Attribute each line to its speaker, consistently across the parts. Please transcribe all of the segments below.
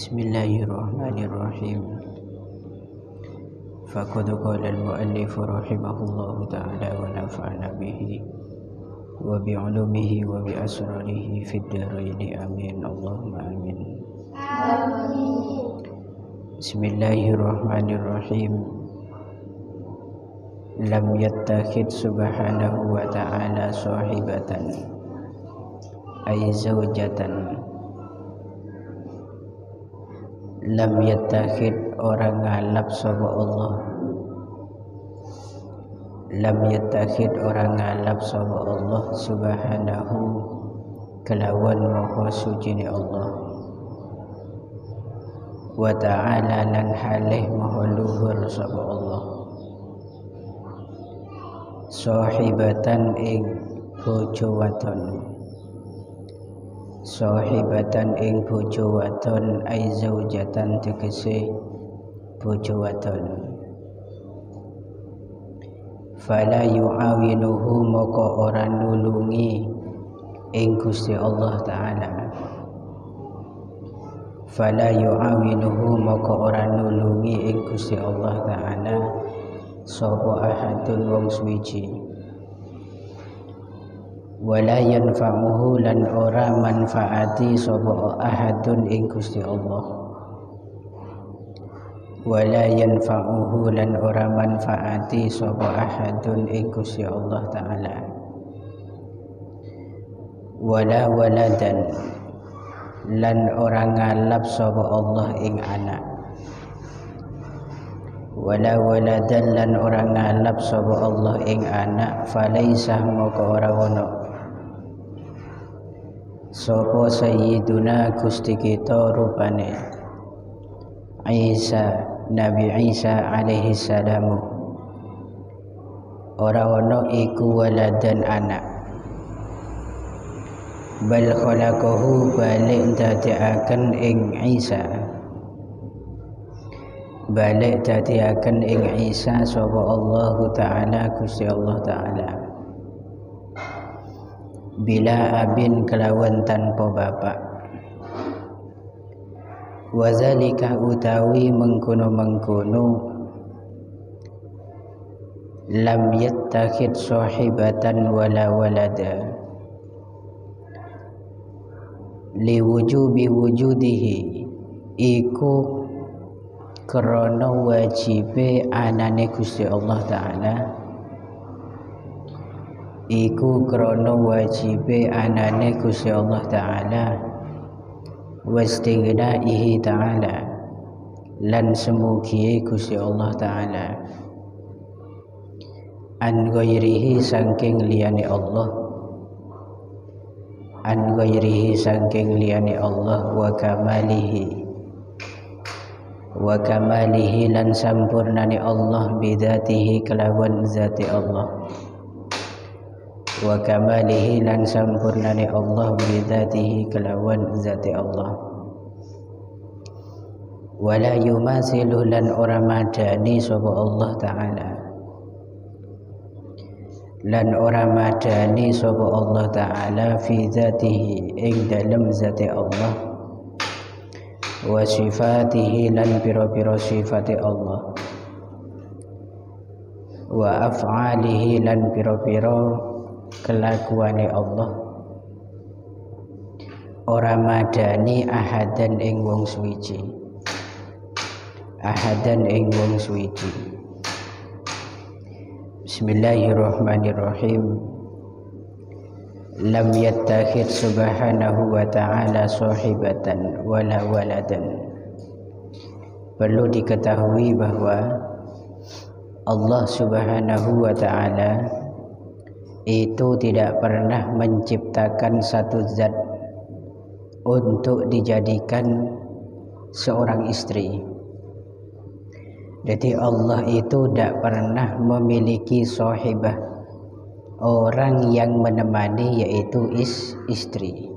Speaker 1: Bismillahirrahmanirrahim. Faqad qala al-mu'allif rahimahullahu ta'ala wa nafa'ana bihi wa bi'ulumihi wa bi asrarihi fid dharaini amin. Allahumma amin. Bismillahirrahmanirrahim. Lam yattakhid subhanahu wa ta'ala sahibatan ay zawjatan. Lam yattakhid orang ngalap sapa Allah. Lam yattakhid orang ngalap sapa Allah subhanahu kelawan maha suci ni Allah. Wa ta'ala lan halih maha luhur sapa Allah. Sahibatan ing bojo wadon. Sahibatan ing bojo wadon ai zaujatan tegese bojo wadon. Fala yu'awinuhu moko ora nulungi ing Gusti Allah Ta'ala. Fala yu'awinuhu moko ora nulungi ing Gusti Allah Ta'ala sapa ahadun wong suwiji. Wala yanfa'uhu lan ora manfaati sapa ahadun ing Gusti Allah. Wala yanfa'uhu lan ora manfaati sapa ahadun ing Gusti Allah Ta'ala. Wala waladan lan ora ngalap sapa Allah ing anak. Wala waladan lan ora ngalap sapa Allah ing anak. Falaisa moko ora ono sapa sayyiduna Gusti kita rupane Isa, Nabi Isa alaihi salamu. Ora ono iku waladan anak. Bal khalaqahu balik dadiaken ing Isa. Balik dadiaken ing Isa sapa Allah Ta'ala Gusti Allah Ta'ala. Bila abin kelawan tanpa bapak. Wazalika utawi mengkono-mengkono lam yattakhid sahibatan wala walada liwujubi wujudihi iku krana wajibe anane Gusti Allah Ta'ala. Iku krana wajibe anane Gusti Allah Ta'ala. Wastighnaihi Ta'ala lan semugi Gusti Allah Ta'ala an ghairihi saking liyane Allah. An ghairihi saking liyane Allah wa kamalihi. Wa kamalihi lan sampurnane Allah bidatihi kelawan zati Allah. Wa kamalihi lan sampurnane Allah bidatihi kelawan zati Allah. Wala yumasilu lan ora madani sapa Allah Ta'ala. Lan ora madani sapa Allah Ta'ala fi zatihi ing dalem zati Allah. Wa sifatihi lan pira-pira sifati Allah. Wa af'alihi lan pira-pira kelakuane Allah. Ora madani ahadan ing wong suwiji. Ahadan ing wong suwiji. Bismillahirrahmanirrahim. Lam yattakhid subhanahu wa ta'ala sahibatan wala waladan. Perlu diketahui bahwa Allah subhanahu wa ta'ala itu tidak pernah menciptakan satu zat untuk dijadikan seorang istri. Jadi Allah itu tidak pernah memiliki sahibah, orang yang menemani, yaitu istri.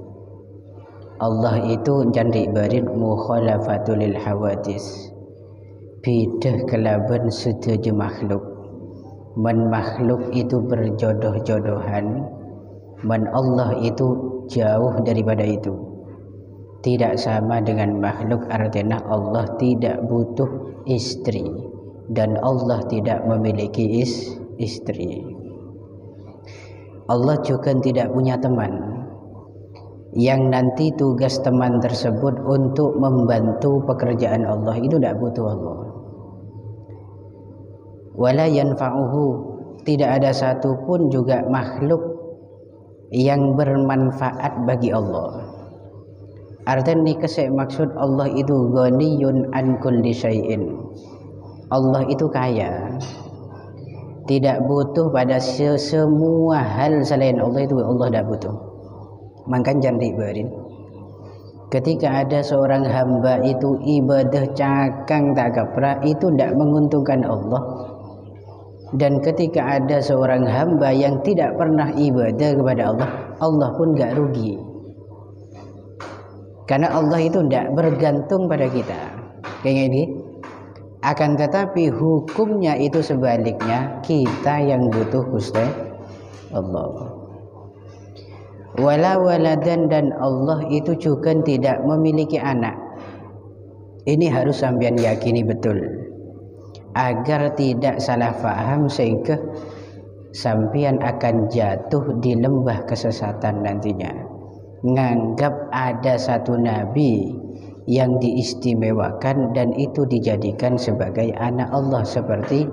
Speaker 1: Allah itu jandi barid mukhalafatul lil hawadis. Bidah kelaban sedaya makhluk. Man makhluk itu berjodoh-jodohan, man Allah itu jauh daripada itu. tidak sama dengan makhluk, artinya Allah tidak butuh istri dan Allah tidak memiliki istri. Allah juga tidak punya teman yang nanti tugas teman tersebut untuk membantu pekerjaan Allah, itu tidak butuh Allah. Wala yanfa'uhu, tidak ada satupun juga makhluk yang bermanfaat bagi Allah. Artinya kesek maksud Allah itu ghaniyun an kulli syai'in. Allah itu kaya, tidak butuh pada semua hal selain Allah, itu Allah tidak butuh. Makanya jangan diibarin. Ketika ada seorang hamba itu ibadah cakang tak kapra, itu tidak menguntungkan Allah. Dan ketika ada seorang hamba yang tidak pernah ibadah kepada Allah, Allah pun gak rugi. Karena Allah itu tidak bergantung pada kita. Kayak ini. Akan tetapi hukumnya itu sebaliknya, kita yang butuh Gusti Allah. Wala waladan, dan Allah itu juga tidak memiliki anak. Ini harus sampean yakini betul, agar tidak salah faham sehingga sampean akan jatuh di lembah kesesatan nantinya. Nganggap ada satu nabi yang diistimewakan dan itu dijadikan sebagai anak Allah, seperti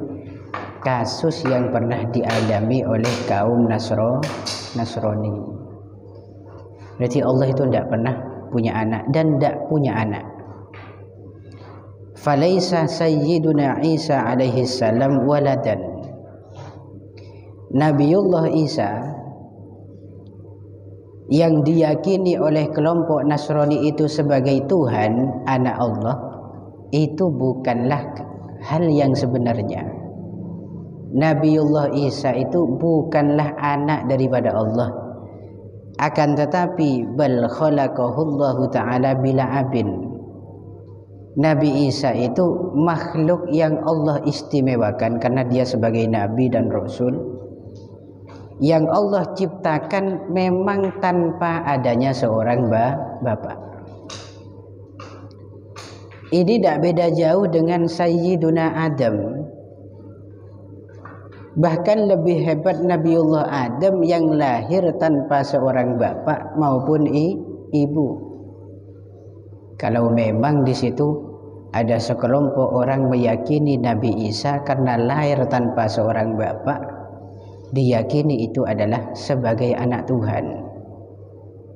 Speaker 1: kasus yang pernah dialami oleh kaum Nasrani. Berarti Allah itu tidak pernah punya anak dan tidak punya anak. Falaisa sayyiduna Isa alaihi salam waladan. Nabiullah Isa yang diyakini oleh kelompok Nasrani itu sebagai Tuhan, anak Allah, itu bukanlah hal yang sebenarnya. Nabiullah Isa itu bukanlah anak daripada Allah. Akan tetapi bal khalaqahullahu ta'ala bila abin. Nabi Isa itu makhluk yang Allah istimewakan karena dia sebagai nabi dan rasul, yang Allah ciptakan memang tanpa adanya seorang bapak. Ini tidak beda jauh dengan Sayyiduna Adam. Bahkan lebih hebat Nabiullah Adam yang lahir tanpa seorang bapak maupun ibu. Kalau memang di situ ada sekelompok orang meyakini Nabi Isa karena lahir tanpa seorang bapak, diyakini itu adalah sebagai anak Tuhan.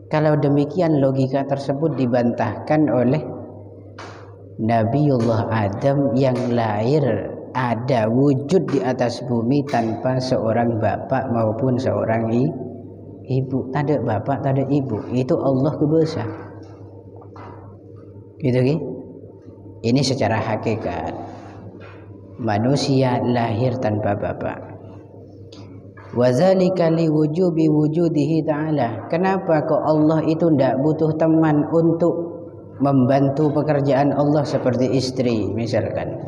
Speaker 1: Kalau demikian, logika tersebut dibantahkan oleh Nabiullah Adam yang lahir ada wujud di atas bumi tanpa seorang bapak maupun seorang ibu. Tak ada bapak, tak ada ibu. Itu Allah kebesar. Gitu kan? Ini secara hakikat manusia lahir tanpa bapak. Wazalika liwujubi wujudihi ta'ala. Kenapa kok Allah itu tidak butuh teman untuk membantu pekerjaan Allah seperti istri misalkan?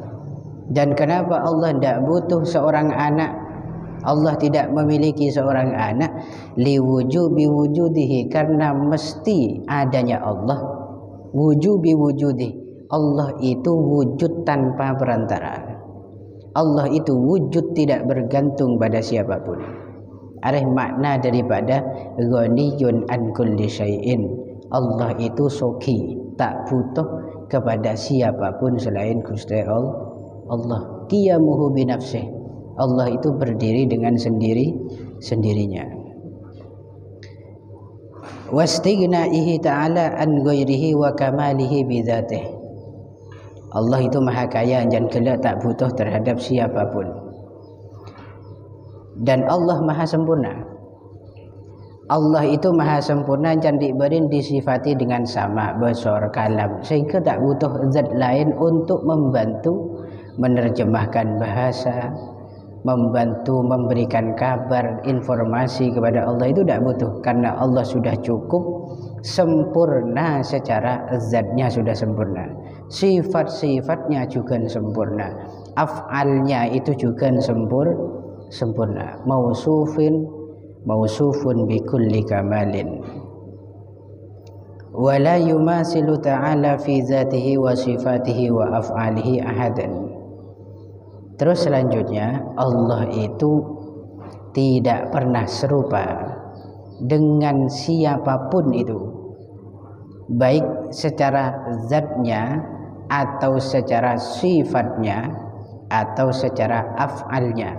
Speaker 1: Dan kenapa Allah tidak butuh seorang anak? Allah tidak memiliki seorang anak. Liwujubi wujudihi, karena mesti adanya Allah. Wujubi wujudih, Allah itu wujud tanpa perantara. Allah itu wujud tidak bergantung pada siapapun. Areh makna daripada ghaniyun an kulli syai'in. Allah itu soki, tak butuh kepada siapapun selain Gusti Allah. Qiyamuhu binafsih, Allah itu berdiri dengan sendirinya. Wastighnaihi ta'ala an ghairihi wa kamalihi bidzatih. Allah itu maha kaya dan kelak tak butuh terhadap siapapun. Dan Allah maha sempurna. Allah itu maha sempurna dan disifati dengan sama, besar, kalam, sehingga tak butuh zat lain untuk membantu menerjemahkan bahasa, membantu memberikan kabar, informasi kepada Allah. Itu tidak butuh, karena Allah sudah cukup sempurna secara zatnya, sudah sempurna, sifat-sifatnya juga sempurna, af'alnya itu juga sempurna, mausufun bikulli kamalin. wa la yumasilu ta'ala fi dzatihi wa sifatihi wa af'alihi ahadan. Terus selanjutnya, Allah itu tidak pernah serupa dengan siapapun itu, baik secara zatnya atau secara sifatnya atau secara af'alnya.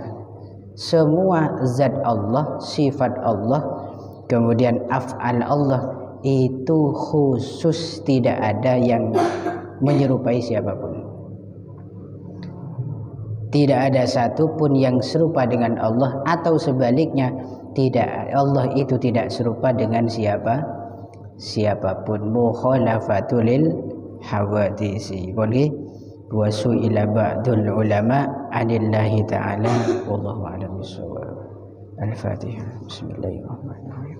Speaker 1: Semua zat Allah, sifat Allah, kemudian af'al Allah itu khusus, tidak ada yang menyerupai siapapun. Tidak ada satupun yang serupa dengan Allah, atau sebaliknya, tidak, Allah itu tidak serupa dengan siapapun. Mukhalafatul lil hawadisi. Boleh wa su'ila ba'dul ulama 'anillahi ta'ala wallahu a'lam bissawab. Al-Fatihah. Bismillahirrahmanirrahim.